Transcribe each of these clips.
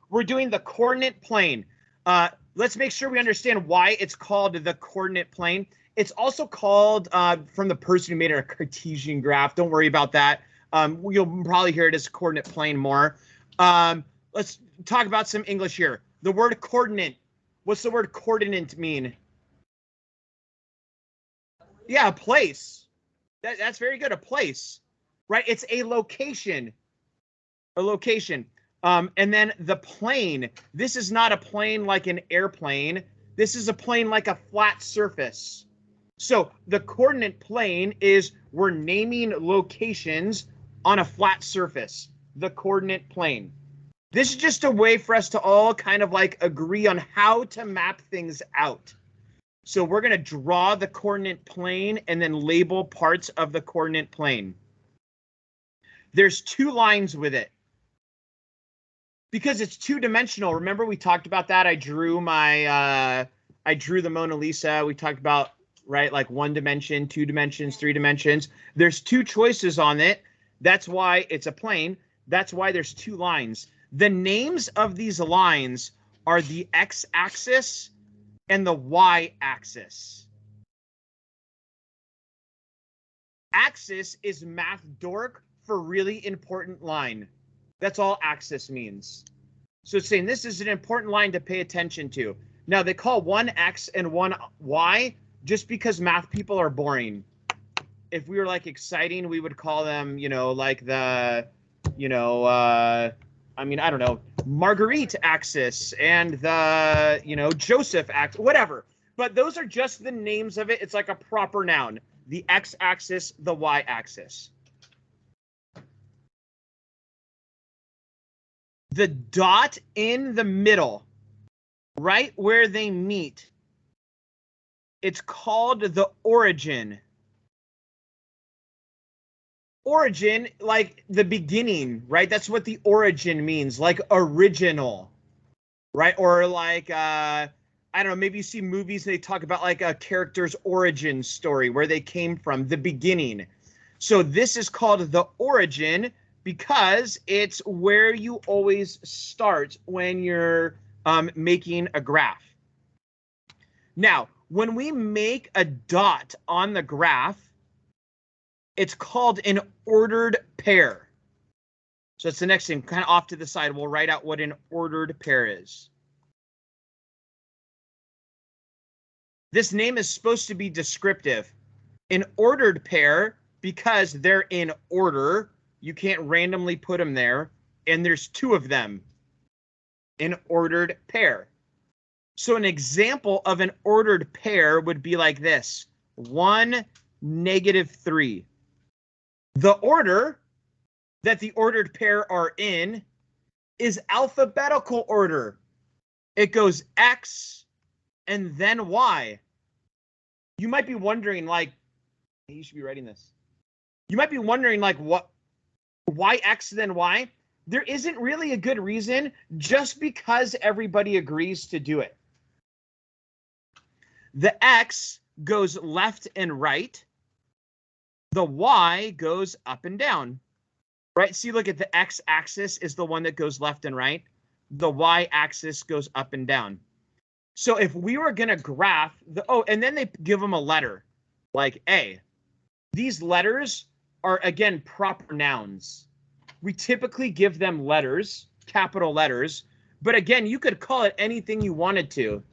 we're doing the coordinate plane. Let's make sure we understand why it's called the coordinate plane. It's also called, from the person who made it, a Cartesian graph. Don't worry about that. You'll probably hear it as coordinate plane more. Let's talk about some English here. The word coordinate. What's the word coordinate mean? Yeah, a place. That's very good. A place, right? It's a location. A location. And then the plane. This is not a plane like an airplane. This is a plane like a flat surface. So the coordinate plane is we're naming locations on a flat surface. The coordinate plane. This is just a way for us to all kind of like agree on how to map things out. So we're going to draw the coordinate plane and then label parts of the coordinate plane. There's two lines with it. Because it's two-dimensional. Remember we talked about that? I drew the Mona Lisa. We talked about, right, like 1 dimension, 2 dimensions, 3 dimensions. There's two choices on it. That's why it's a plane. That's why there's two lines. The names of these lines are the x-axis and the y-axis. Axis is math dork for really important line. That's all axis means. So it's saying this is an important line to pay attention to. Now, they call one x and one y just because math people are boring. If we were like exciting, we would call them, you know, like the, you know, I mean, I don't know, Marguerite axis and the, you know, Joseph axis, whatever. But those are just the names of it. It's like a proper noun. The x-axis, the y-axis. The dot in the middle, right where they meet, it's called the origin. Origin, like the beginning, right? That's what the origin means, like original, right? Or like, I don't know, maybe you see movies and they talk about like a character's origin story, where they came from, the beginning. So this is called the origin because it's where you always start when you're making a graph. Now, when we make a dot on the graph, it's called an ordered pair. So that's the next thing, kind of off to the side. We'll write out what an ordered pair is. This name is supposed to be descriptive. An ordered pair, because they're in order, you can't randomly put them there, and there's two of them. An ordered pair. So an example of an ordered pair would be like this: 1, -3. The order that the ordered pair are in is alphabetical order. It goes X and then Y. You might be wondering, like, you should be writing this. You might be wondering, like, what? Why X then Y? There isn't really a good reason, just because everybody agrees to do it. The X goes left and right. The Y goes up and down, right? See, look at the x-axis is the one that goes left and right. The y-axis goes up and down. So if we were going to graph the, oh, and then they give them a letter like A. These letters are, again, proper nouns. We typically give them letters, capital letters, but again, you could call it anything you wanted to.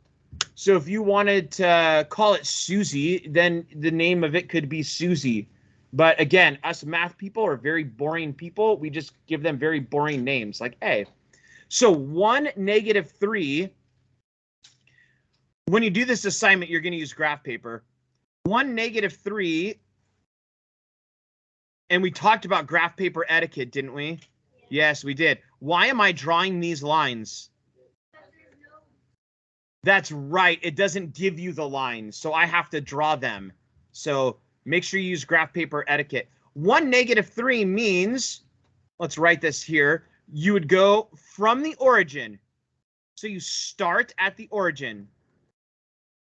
So if you wanted to call it Susie, then the name of it could be Susie. But again, us math people are very boring people. We just give them very boring names like A. So 1, -3. When you do this assignment, you're going to use graph paper. 1, -3. And we talked about graph paper etiquette, didn't we? Yes, we did. Why am I drawing these lines? That's right. It doesn't give you the lines, so I have to draw them. So make sure you use graph paper etiquette. 1, -3 means, let's write this here, you would go from the origin. So you start at the origin.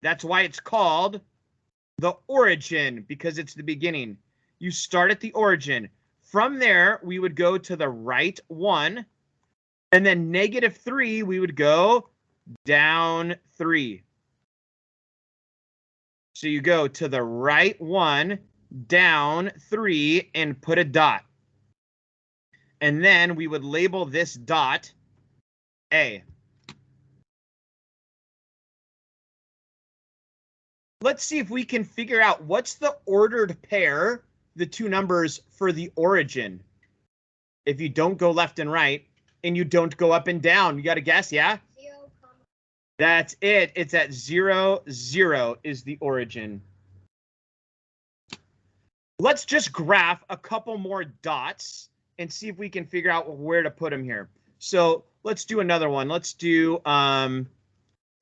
That's why it's called the origin, because it's the beginning. You start at the origin. From there, we would go to the right 1. And then -3, we would go down 3. So you go to the right 1, down 3, and put a dot. And then we would label this dot A. Let's see if we can figure out what's the ordered pair, the two numbers for the origin. If you don't go left and right, and you don't go up and down, you got to guess, yeah? 0, That's it. It's at 0, 0 is the origin. Let's just graph a couple more dots and see if we can figure out where to put them here. So let's do another one. Let's do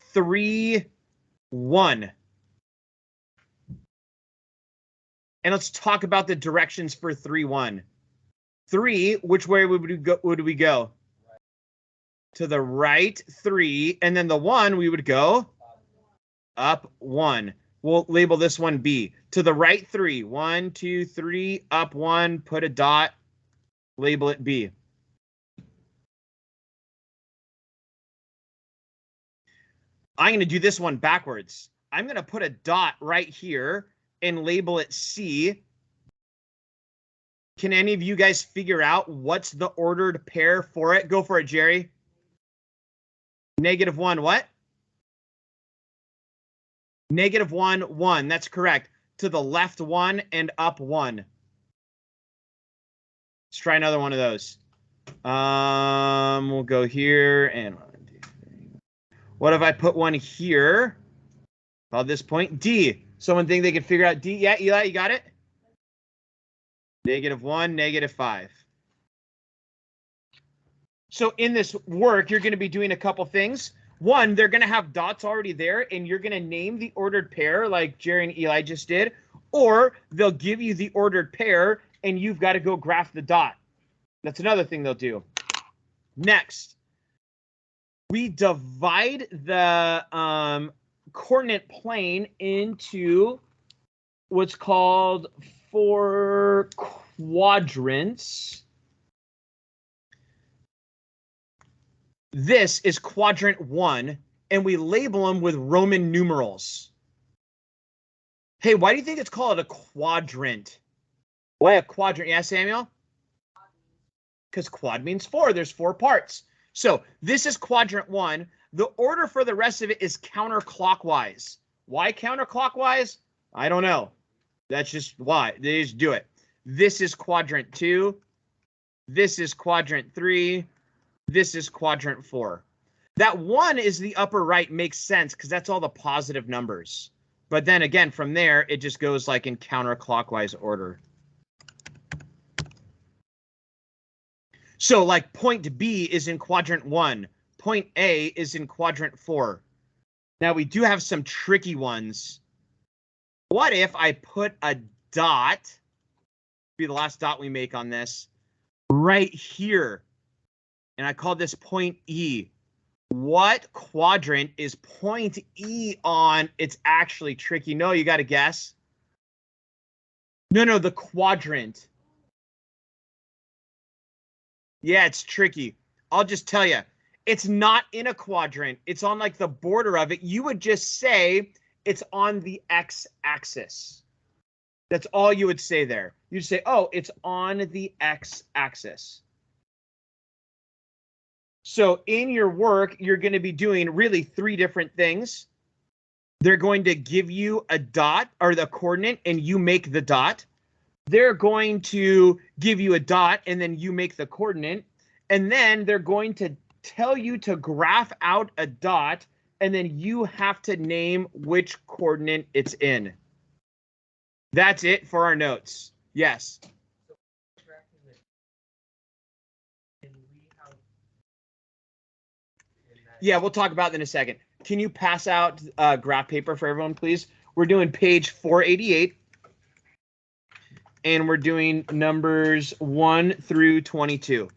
3, 1. And let's talk about the directions for 3, 1. 3, which way would we go? To the right 3, and then the 1 we would go up 1. We'll label this one B. To the right 3, 1, 2, 3, up 1, put a dot, label it B. I'm going to do this one backwards. I'm going to put a dot right here and label it C. Can any of you guys figure out what's the ordered pair for it? Go for it, Jerry. -1, what? -1, 1. That's correct. To the left 1 and up 1. Let's try another one of those. We'll go here and 1, 2, 3. What if I put one here? Call this point D. Someone think they could figure out D? Yeah, Eli, you got it? -1, -5. So in this work, you're going to be doing a couple things. One, they're going to have dots already there, and you're going to name the ordered pair like Jerry and Eli just did, or they'll give you the ordered pair, and you've got to go graph the dot. That's another thing they'll do. Next, we divide the coordinate plane into what's called 4 quadrants. This is quadrant 1, and we label them with Roman numerals. Hey, why do you think it's called a quadrant? Why a quadrant? Yeah, Samuel? Because quad means 4. There's 4 parts. So this is quadrant 1. The order for the rest of it is counterclockwise. Why counterclockwise? I don't know. That's just why. They just do it. This is quadrant 2. This is quadrant 3. This is quadrant 4. That 1 is the upper right, makes sense because that's all the positive numbers. But then again, from there, it just goes like in counterclockwise order. So like point B is in quadrant 1. Point A is in quadrant 4. Now we do have some tricky ones. What if I put a dot, be the last dot we make on this, right here? And I call this point E. What quadrant is point E on? It's actually tricky. No, you got to guess. No, the quadrant. Yeah, it's tricky. I'll just tell you. It's not in a quadrant. It's on like the border of it. You would just say it's on the x-axis. That's all you would say there. You'd say, oh, it's on the x-axis. So in your work, you're going to be doing really 3 different things. They're going to give you a dot or the coordinate and you make the dot. They're going to give you a dot and then you make the coordinate. And then they're going to tell you to graph out a dot and then you have to name which coordinate it's in. That's it for our notes. Yes. Yeah, we'll talk about that in a second. Can you pass out graph paper for everyone, please? We're doing page 488. And we're doing numbers 1 through 22.